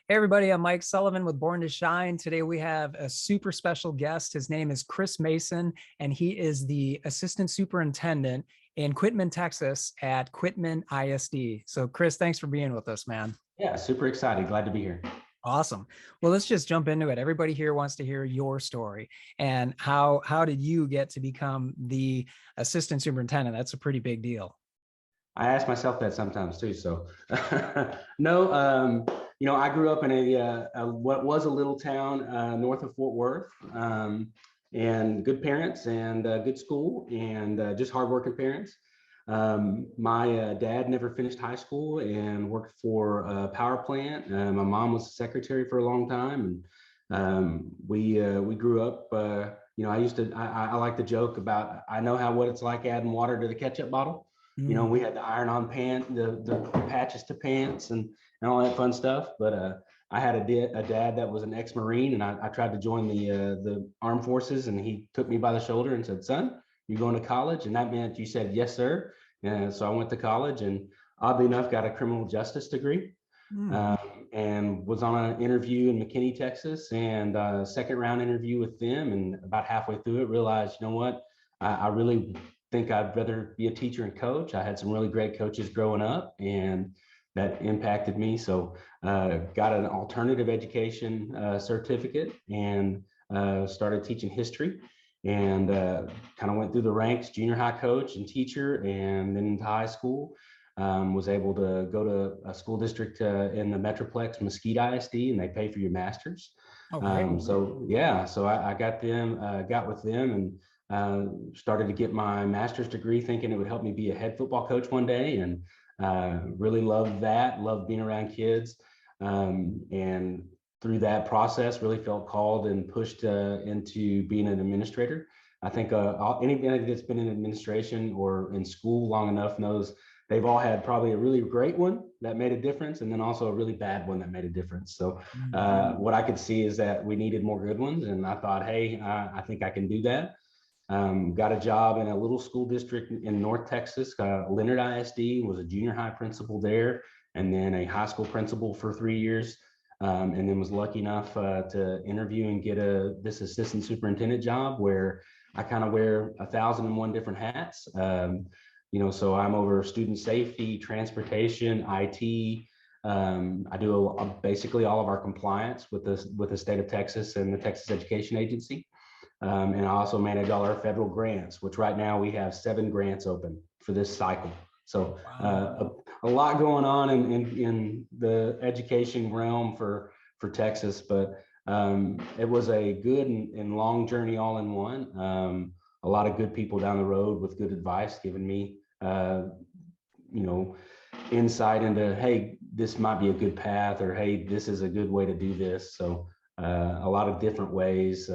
Hey everybody, I'm Mike Sullivan with Born to Shine. Today we have a super special guest. His name is Chris Mason, and he is the Assistant Superintendent in Quitman, Texas at Quitman ISD. So Chris, thanks for being with us, man. Yeah, super excited. Glad to be here. Awesome. Well, let's just jump into it. Everybody here wants to hear your story and how did you get to become the Assistant Superintendent? That's a pretty big deal. I ask myself that sometimes too. So, no, I grew up in a what was a little town north of Fort Worth, and good parents and good school and just hardworking parents. My dad never finished high school and worked for a power plant. My mom was a secretary for a long time, and we grew up. I like to joke about I know what it's like adding water to the ketchup bottle. We had the iron-on pant, the patches to pants, and all that fun stuff. But I had a dad that was an ex-Marine, and I tried to join the armed forces, and he took me by the shoulder and said, "Son, you're going to college," and that meant you said, "Yes, sir." And so I went to college, and oddly enough, got a criminal justice degree. And was on an interview in McKinney, Texas, and a second round interview with them. And about halfway through it, realized, you know what, I really think I'd rather be a teacher and coach. I had some really great coaches growing up, and that impacted me. So got an alternative education certificate and started teaching history, and kind of went through the ranks, junior high coach and teacher, and then into high school. Was able to go to a school district in the Metroplex, Mesquite ISD, and they pay for your master's. Okay. So I got with them, and started to get my master's degree thinking it would help me be a head football coach one day, and really loved that, loved being around kids. And through that process, really felt called and pushed into being an administrator. I think anybody that's been in administration or in school long enough knows they've all had probably a really great one that made a difference, and then also a really bad one that made a difference. So what I could see is that we needed more good ones, and I thought, hey, I think I can do that. Got a job in a little school district in North Texas, Leonard ISD, was a junior high principal there, and then a high school principal for 3 years. And then was lucky enough to interview and get this assistant superintendent job where I kind of wear 1,001 different hats. So I'm over student safety, transportation, IT. I do basically all of our compliance with the state of Texas and the Texas Education Agency. And I also manage all our federal grants, which right now we have 7 grants open for this cycle. So a lot going on in the education realm for Texas, but it was a good and long journey all in one. A lot of good people down the road with good advice, giving me insight into, hey, this might be a good path, or hey, this is a good way to do this. So a lot of different ways.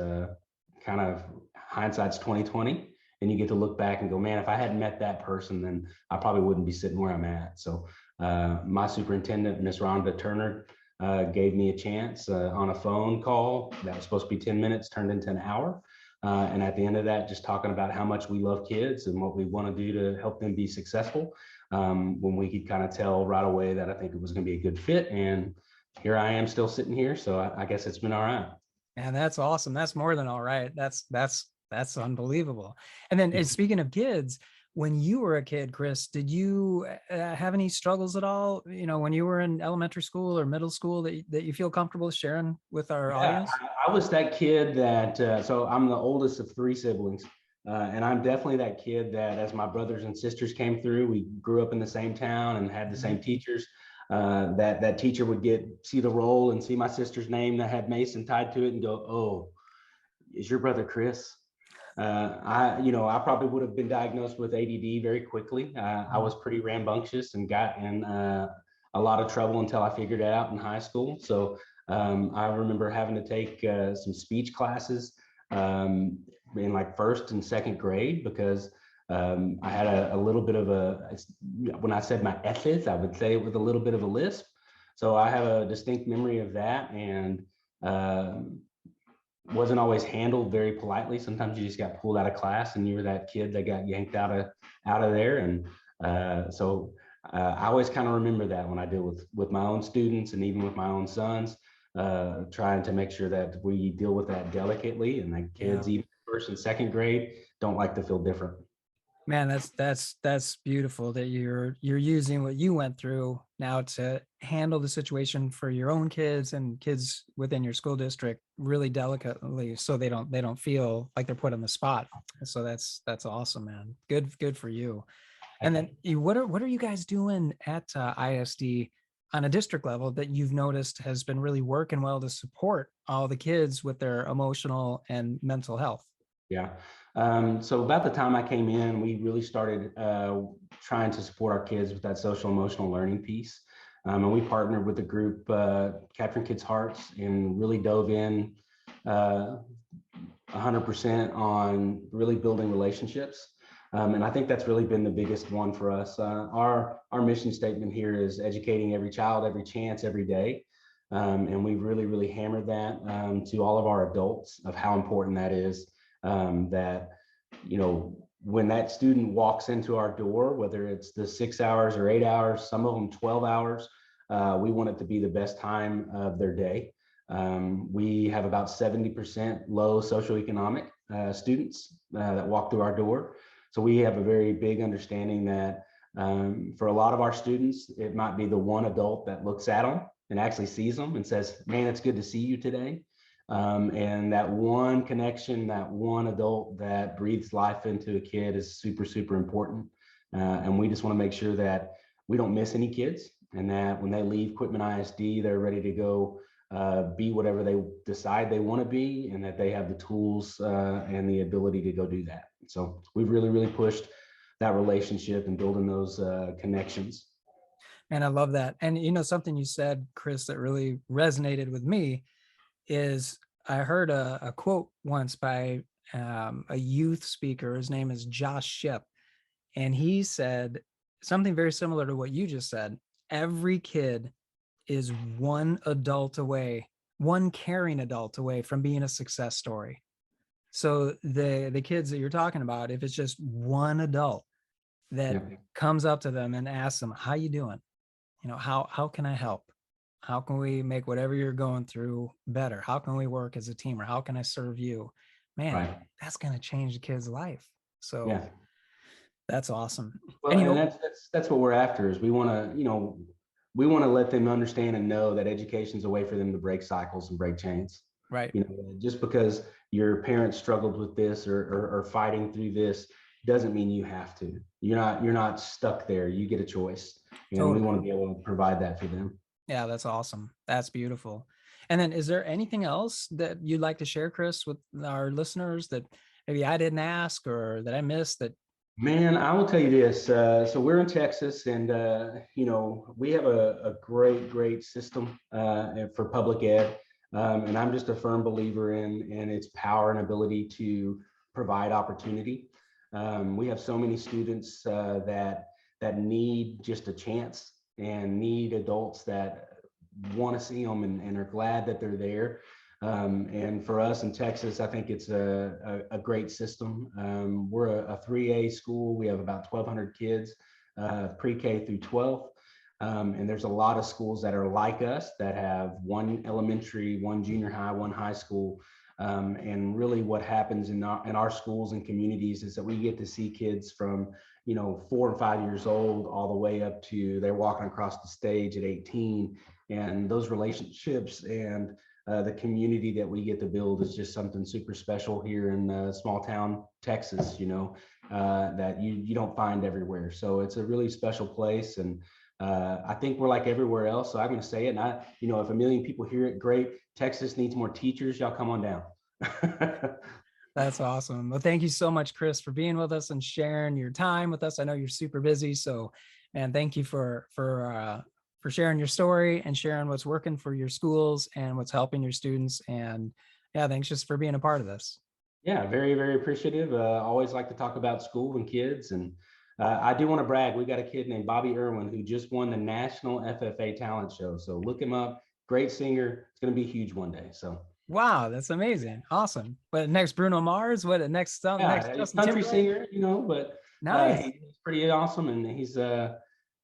Kind of hindsight's 2020, and you get to look back and go, man, if I hadn't met that person, then I probably wouldn't be sitting where I'm at. So my superintendent, Miss Rhonda Turner, gave me a chance on a phone call that was supposed to be 10 minutes, turned into an hour. And at the end of that, just talking about how much we love kids and what we want to do to help them be successful. When we could kind of tell right away that I think it was going to be a good fit. And here I am still sitting here. So I guess it's been all right. And that's awesome. That's more than all right. That's unbelievable. And then speaking of kids, when you were a kid, Chris, did you have any struggles at all? When you were in elementary school or middle school that you feel comfortable sharing with our audience? I was that kid that, so I'm the oldest of 3 siblings. And I'm definitely that kid that as my brothers and sisters came through, we grew up in the same town and had the same teachers. That teacher would see the roll and see my sister's name that had Mason tied to it and go, "Oh, is your brother Chris?" I probably would have been diagnosed with ADD very quickly. I was pretty rambunctious and got in a lot of trouble until I figured it out in high school. So I remember having to take some speech classes in like 1st and 2nd grade because I had a little bit of when I said my S's, I would say it with a little bit of a lisp. So I have a distinct memory of that, and wasn't always handled very politely. Sometimes you just got pulled out of class and you were that kid that got yanked out of there. And so I always kind of remember that when I deal with my own students and even with my own sons, trying to make sure that we deal with that delicately, and that Yeah. kids, even first and second grade, don't like to feel different. Man, that's beautiful that you're using what you went through now to handle the situation for your own kids and kids within your school district really delicately, so they don't feel like they're put on the spot. So that's awesome, man. Good for you. And then what are you guys doing at ISD on a district level that you've noticed has been really working well to support all the kids with their emotional and mental health? Yeah. So about the time I came in, we really started trying to support our kids with that social emotional learning piece. And we partnered with the group Capturing Kids' Hearts, and really dove in 100% on really building relationships. And I think that's really been the biggest one for us. Our mission statement here is educating every child, every chance, every day. And we've really hammered that to all of our adults of how important that is. That, you know, when that student walks into our door, whether it's the 6 hours or 8 hours, some of them 12 hours, we want it to be the best time of their day. We have about 70% low socioeconomic students that walk through our door. So we have a very big understanding that for a lot of our students, it might be the one adult that looks at them and actually sees them and says, man, it's good to see you today. And that one connection, that one adult that breathes life into a kid is super important. And we just want to make sure that we don't miss any kids, and that when they leave Quitman ISD, they're ready to go be whatever they decide they want to be, and that they have the tools and the ability to go do that. So we've really pushed that relationship and building those connections. And I love that. And something you said, Chris, that really resonated with me is I heard a quote once by a youth speaker. His name is Josh Shipp. And he said something very similar to what you just said. Every kid is one adult away, one caring adult away from being a success story. So the kids that you're talking about, if it's just one adult that Yeah. comes up to them and asks them, how you doing? How can I help? How can we make whatever you're going through better? How can we work as a team, or how can I serve you? Man, Right. that's going to change the kid's life. So Yeah. that's awesome. Well, And and that's what we're after, is we want to, we want to let them understand and know that education's a way for them to break cycles and break chains. right. Just because your parents struggled with this or fighting through this doesn't mean you have to. You're not stuck there. You get a choice, and we Totally. want to be able to provide that for them. Yeah, that's awesome. That's beautiful. And then is there anything else that you'd like to share, Chris, with our listeners that maybe I didn't ask or that I missed that? Man, I will tell you this. So we're in Texas, and we have a great system for public ed, and I'm just a firm believer in its power and ability to provide opportunity. We have so many students that need just a chance, and need adults that want to see them and are glad that they're there. And for us in Texas, I think it's a great system. We're a 3A school. We have about 1,200 kids, pre-K through 12. And there's a lot of schools that are like us, that have one elementary, one junior high, one high school. And really what happens in our schools and communities is that we get to see kids from 4 and 5 years old all the way up to they're walking across the stage at 18. And those relationships and the community that we get to build is just something super special here in small town Texas, that you don't find everywhere. So it's a really special place. And I think we're like everywhere else. So I'm going to say it. And if 1 million people hear it, great. Texas needs more teachers. Y'all come on down. That's awesome. Well, thank you so much, Chris, for being with us and sharing your time with us. I know you're super busy. So, and thank you for sharing your story and sharing what's working for your schools and what's helping your students. And yeah, thanks just for being a part of this. Yeah, very appreciative. Always like to talk about school and kids. And I do want to brag. We got a kid named Bobby Irwin who just won the National FFA Talent Show. So look him up. Great singer. It's going to be huge one day. So. Wow, that's amazing. Awesome. But next Bruno Mars, what next Yeah, next he's Justin country Timberlake? singer, but Nice. he's pretty awesome, and he's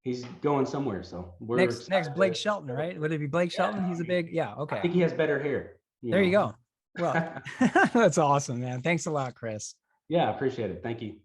he's going somewhere. So we're Next excited Blake to. Shelton, right? Would it be Blake Yeah, Shelton? He's a big, yeah, I okay. think he has better hair. You There you know. go. Well, that's awesome, man. Thanks a lot, Chris. Yeah, I appreciate it. Thank you.